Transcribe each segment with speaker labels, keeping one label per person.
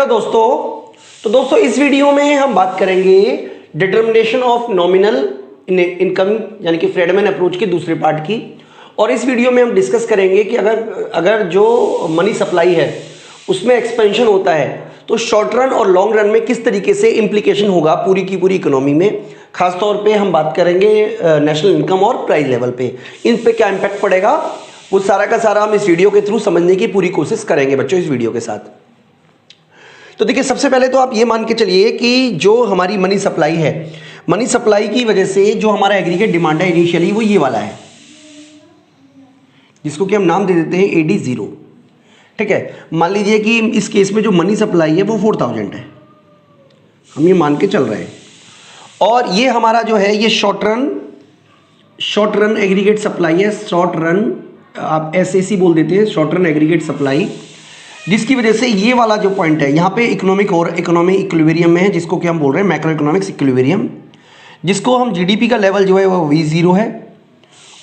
Speaker 1: दोस्तों इस वीडियो में हम बात करेंगे डिटर्मिनेशन ऑफ नॉमिनल इनकम यानी कि फ्रेडमैन अप्रोच के दूसरे पार्ट की। और इस वीडियो में हम डिस्कस करेंगे कि अगर जो मनी सप्लाई है उसमें एक्सपेंशन होता है तो शॉर्ट रन और लॉन्ग रन में किस तरीके से इम्प्लीकेशन होगा पूरी की पूरी इकोनॉमी में। खासतौर पे हम बात करेंगे नेशनल इनकम और प्राइस लेवल पे, इन पे क्या इम्पैक्ट पड़ेगा वो सारा का सारा हम इस वीडियो के थ्रू समझने की पूरी कोशिश करेंगे बच्चों इस वीडियो के साथ। तो देखिए, सबसे पहले तो आप ये मान के चलिए कि जो हमारी मनी सप्लाई है, मनी सप्लाई की वजह से जो हमारा एग्रीगेट डिमांड है इनिशियली वो ये वाला है, जिसको कि हम नाम दे देते हैं AD0। ठीक है, मान लीजिए कि इस केस में जो मनी सप्लाई है वो 4000 है, हम ये मान के चल रहे हैं। और ये हमारा जो है ये शॉर्ट रन एग्रीगेट सप्लाई है, शॉर्ट रन आप SAC बोल देते हैं, शॉर्ट रन एग्रीगेट सप्लाई, जिसकी वजह से ये वाला जो पॉइंट है यहाँ पे इकोनॉमी इक्विलिब्रियम में है, जिसको कि हम बोल रहे हैं मैक्रो इकोनॉमिक्स इक्विलिब्रियम, जिसको हम GDP का लेवल जो है वो V0 है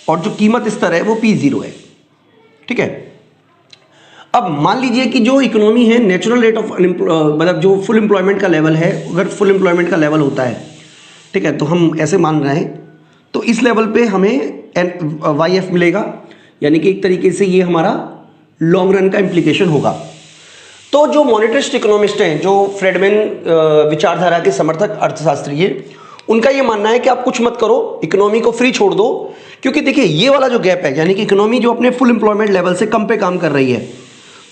Speaker 1: और जो कीमत स्तर है वो P0 है। ठीक है, अब मान लीजिए कि जो इकोनॉमी है नेचुरल रेट ऑफ मतलब जो फुल एम्प्लॉयमेंट का लेवल है, अगर फुल एम्प्लॉयमेंट का लेवल होता है, ठीक है, तो हम ऐसे मान रहे हैं, तो इस लेवल पे हमें YF मिलेगा, यानी कि एक तरीके से ये हमारा लॉन्ग रन का इम्प्लीकेशन होगा। तो जो मॉनेटरिस्ट इकोनॉमिस्ट हैं, जो फ्रेडमैन विचारधारा के समर्थक अर्थशास्त्री हैं, उनका ये मानना है कि आप कुछ मत करो, इकोनॉमी को फ्री छोड़ दो, क्योंकि देखिए ये वाला जो गैप है, यानी कि इकोनॉमी जो अपने फुल एम्प्लॉयमेंट लेवल से कम पे काम कर रही है,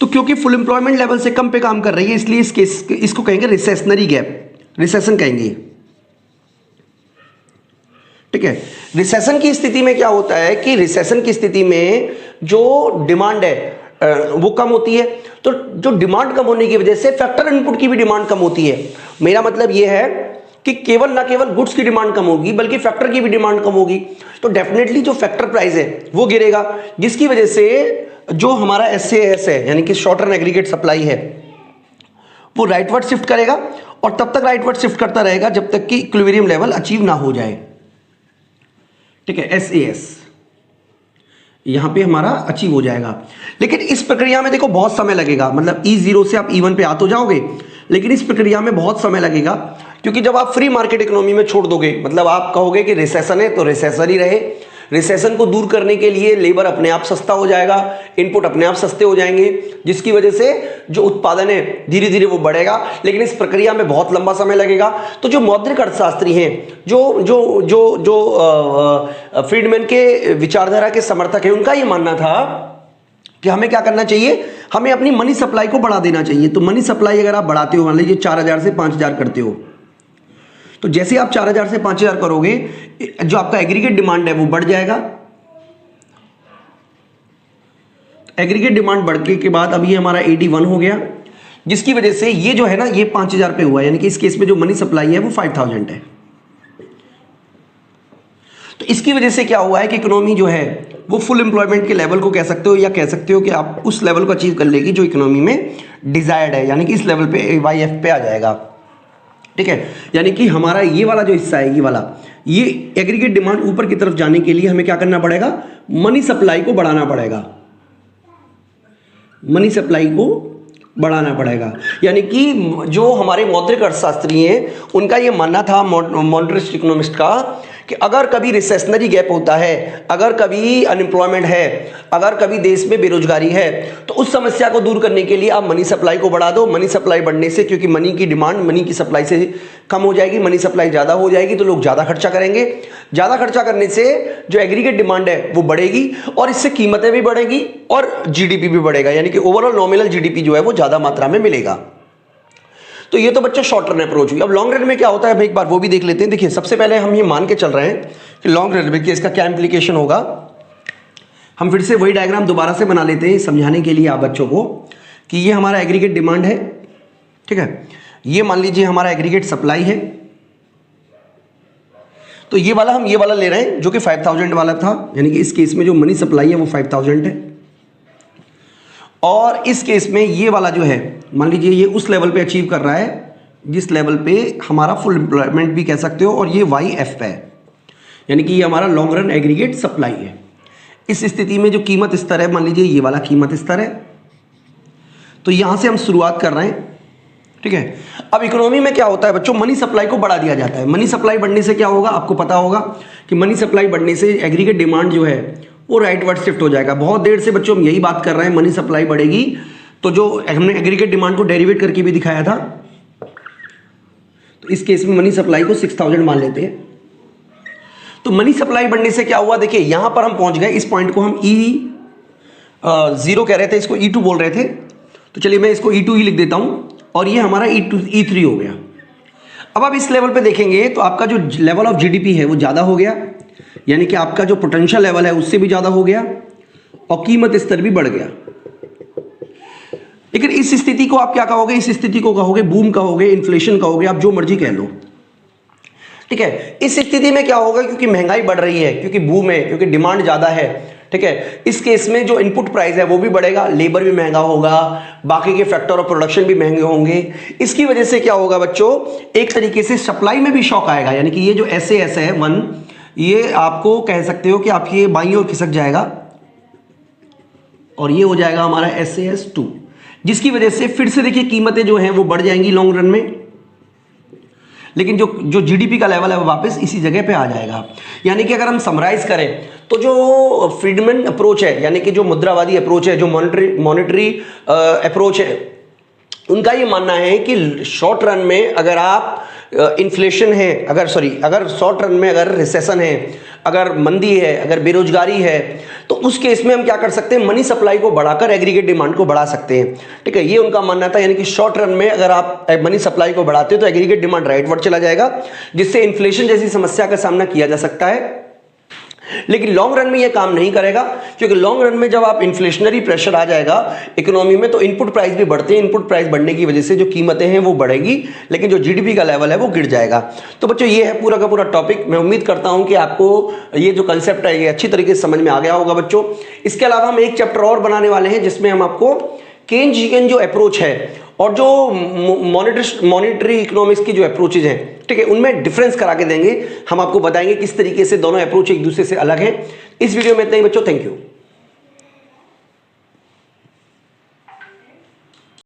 Speaker 1: तो क्योंकि फुल एम्प्लॉयमेंट लेवल से कम पे काम कर रही है इसलिए इसको कहेंगे रिसेशनरी गैप, रिसेशन कहेंगे। ठीक है, रिसेशन की स्थिति में क्या होता है कि रिसेशन की स्थिति में जो डिमांड है वो कम होती है, तो जो डिमांड कम होने की वजह से फैक्टर इनपुट की भी डिमांड कम होती है। मेरा मतलब ये है कि ना केवल गुड्स की डिमांड कम होगी बल्कि फैक्टर की भी डिमांड कम होगी, तो डेफिनेटली जो फैक्टर प्राइस है वो गिरेगा, जिसकी वजह से जो हमारा SAS है यानी कि शॉर्ट रन एग्रीगेट सप्लाई है वो राइटवर्ड शिफ्ट करेगा, और तब तक राइटवर्ड शिफ्ट करता रहेगा जब तक कि इक्विलिब्रियम लेवल अचीव ना हो जाए। ठीक है, SAS यहां पे हमारा अचीव हो जाएगा, लेकिन इस प्रक्रिया में देखो बहुत समय लगेगा, मतलब E0 से आप E1 पे आ तो जाओगे, लेकिन इस प्रक्रिया में बहुत समय लगेगा, क्योंकि जब आप फ्री मार्केट इकोनॉमी में छोड़ दोगे, मतलब आप कहोगे कि रिसेशन है तो रिसेशन ही रहे, रिसेशन को दूर करने के लिए लेबर अपने आप सस्ता हो जाएगा, इनपुट अपने आप सस्ते हो जाएंगे, जिसकी वजह से जो उत्पादन है धीरे धीरे वो बढ़ेगा, लेकिन इस प्रक्रिया में बहुत लंबा समय लगेगा। तो जो मौद्रिक अर्थशास्त्री हैं, जो जो जो जो फ्रीडमैन के विचारधारा के समर्थक हैं, उनका ये मानना था कि हमें क्या करना चाहिए, हमें अपनी मनी सप्लाई को बढ़ा देना चाहिए। तो मनी सप्लाई अगर आप बढ़ाते हो, मान लीजिए 4000 से 5000 करते हो, तो जैसे आप 4000 से 5000 करोगे, जो आपका एग्रीगेट डिमांड है वो बढ़ जाएगा। एग्रीगेट डिमांड बढ़ने के बाद अब ये हमारा AD1 हो गया, जिसकी वजह से ये जो है ना ये 5000 पे हुआ, यानी कि इस केस में जो मनी सप्लाई है वो 5000 है। तो इसकी वजह से क्या हुआ है कि इकोनॉमी जो है वो फुल एम्प्लॉयमेंट के लेवल को कह सकते हो, या कह सकते हो कि आप उस लेवल को अचीव कर लेगी जो इकोनॉमी में डिजायर्ड है, यानी कि इस लेवल पे YF पे आ जाएगा। ठीक है, यानी कि हमारा ये वाला जो हिस्सा है, ये एग्रीगेट डिमांड ऊपर की तरफ जाने के लिए हमें क्या करना पड़ेगा, मनी सप्लाई को बढ़ाना पड़ेगा, मनी सप्लाई को बढ़ाना पड़ेगा। यानी कि जो हमारे मौद्रिक अर्थशास्त्री हैं उनका ये मानना था, मॉनेटरिस्ट इकोनॉमिस्ट का, कि अगर कभी रिसेशनरी गैप होता है, अगर कभी अनएम्प्लॉयमेंट है, अगर कभी देश में बेरोजगारी है, तो उस समस्या को दूर करने के लिए आप मनी सप्लाई को बढ़ा दो। मनी सप्लाई बढ़ने से, क्योंकि मनी की डिमांड मनी की सप्लाई से कम हो जाएगी, मनी सप्लाई ज़्यादा हो जाएगी तो लोग ज़्यादा खर्चा करेंगे, ज़्यादा खर्चा करने से जो एग्रीगेट डिमांड है वो बढ़ेगी, और इससे कीमतें भी बढ़ेगी और GDP भी बढ़ेगा, यानी कि ओवरऑल नॉमिनल GDP जो है वो ज़्यादा मात्रा में मिलेगा। तो ये तो बच्चों शॉर्ट रन अप्रोच हुई। अब लॉन्ग रन में क्या होता है, भाई एक बार वो भी देख लेते हैं। देखिए, सबसे पहले हम ये मान के चल रहे हैं कि लॉन्ग रन में इसका क्या इंप्लीकेशन होगा। हम फिर से वही डायग्राम दोबारा से बना लेते हैं समझाने के लिए आप बच्चों को, कि ये हमारा एग्रीगेट डिमांड है। ठीक है, ये मान लीजिए हमारा एग्रीगेट सप्लाई है, तो ये वाला ले रहे हैं जो कि 5000 वाला था, यानी कि इस केस में जो मनी सप्लाई है वो 5000 है, और इस केस में ये वाला जो है मान लीजिए ये उस लेवल पे अचीव कर रहा है जिस लेवल पे हमारा फुल एम्प्लॉयमेंट भी कह सकते हो, और ये YF पे है, यानी कि ये हमारा लॉन्ग रन एग्रीगेट सप्लाई है। इस स्थिति में जो कीमत स्तर है, मान लीजिए ये वाला कीमत स्तर है, तो यहां से हम शुरुआत कर रहे हैं। ठीक है। अब इकोनॉमी में क्या होता है बच्चों, मनी सप्लाई को बढ़ा दिया जाता है। मनी सप्लाई बढ़ने से क्या होगा, आपको पता होगा कि मनी सप्लाई बढ़ने से एग्रीगेट डिमांड जो है वो राइटवर्ड शिफ्ट हो जाएगा। बहुत देर से बच्चों हम यही बात कर रहे हैं, मनी सप्लाई बढ़ेगी तो जो हमने एग्रीगेट डिमांड को डेरिवेट करके भी दिखाया था, तो इस केस में मनी सप्लाई को 6000 मान लेते हैं। तो मनी सप्लाई बढ़ने से क्या हुआ, देखिए यहां पर हम पहुंच गए, इस पॉइंट को हम E0 कह रहे थे, इसको E2 बोल रहे थे, तो चलिए मैं इसको E2 ही लिख देता हूं, और ये हमारा E3 हो गया। अब आप इस लेवल पे देखेंगे तो आपका जो लेवल ऑफ जीडीपी है वो ज़्यादा हो गया, यानी कि आपका जो पोटेंशियल लेवल है उससे भी ज़्यादा हो गया, और कीमत स्तर भी बढ़ गया। लेकिन इस स्थिति को आप क्या कहोगे, इस स्थिति को कहोगे बूम कहोगे, इन्फ्लेशन कहोगे, आप जो मर्जी कह लो, ठीक है। इस स्थिति में क्या होगा, क्योंकि महंगाई बढ़ रही है, क्योंकि बूम है, क्योंकि डिमांड ज़्यादा है, ठीक है, इस केस में जो इनपुट प्राइस है वो भी बढ़ेगा, लेबर भी महंगा होगा, बाकी के फैक्टर ऑफ प्रोडक्शन भी महंगे होंगे। इसकी वजह से क्या होगा बच्चों, एक तरीके से सप्लाई में भी शॉक आएगा, यानी कि ये जो SAS है 1, ये आपको कह सकते हो कि आपकी ये बाईं ओर खिसक जाएगा, और ये हो जाएगा हमारा SAS 2, जिसकी वजह से फिर से देखिए कीमतें जो हैं वो बढ़ जाएंगी लॉन्ग रन में, लेकिन जो जीडीपी का लेवल है वो वापस इसी जगह पे आ जाएगा। यानी कि अगर हम समराइज करें तो जो फ्रीडमैन अप्रोच है, यानी कि जो मुद्रावादी अप्रोच है, जो मॉनेटरी अप्रोच है, उनका ये मानना है कि शॉर्ट रन में अगर आप इन्फ्लेशन है, अगर शॉर्ट रन में अगर रिसेशन है, अगर मंदी है, अगर बेरोजगारी है, तो उस केस में हम क्या कर सकते हैं, मनी सप्लाई को बढ़ाकर एग्रीगेट डिमांड को बढ़ा सकते हैं, ठीक है। ये उनका मानना था, यानी कि शॉर्ट रन में अगर आप मनी सप्लाई को बढ़ाते हो तो एग्रीगेट डिमांड राइटवर्ड चला जाएगा, जिससे इन्फ्लेशन जैसी समस्या का सामना किया जा सकता है। लेकिन लॉन्ग रन में यह काम नहीं करेगा, क्योंकि लॉन्ग रन में जब आप इन्फ्लेशनरी प्रेशर आ जाएगा इकोनॉमी में, तो इनपुट प्राइस भी बढ़ते हैं, इनपुट प्राइस बढ़ने की वजह से जो कीमतें हैं वो बढ़ेगी, लेकिन जो जीडीपी का लेवल है वो गिर जाएगा। तो बच्चों ये है पूरा का पूरा टॉपिक। मैं उम्मीद करता हूं कि आपको ये जो कंसेप्ट है ये अच्छी तरीके से समझ में आ गया होगा बच्चों। इसके अलावा हम एक चैप्टर और बनाने वाले हैं, जिसमें हम आपको केन्जियन जो अप्रोच है और जो मॉनेटरी इकोनॉमिक्स की जो अप्रोचेज हैं, ठीक है, उनमें डिफरेंस करा के देंगे। हम आपको बताएंगे किस तरीके से दोनों अप्रोच एक दूसरे से अलग हैं। इस वीडियो में इतना ही बच्चों, थैंक यू।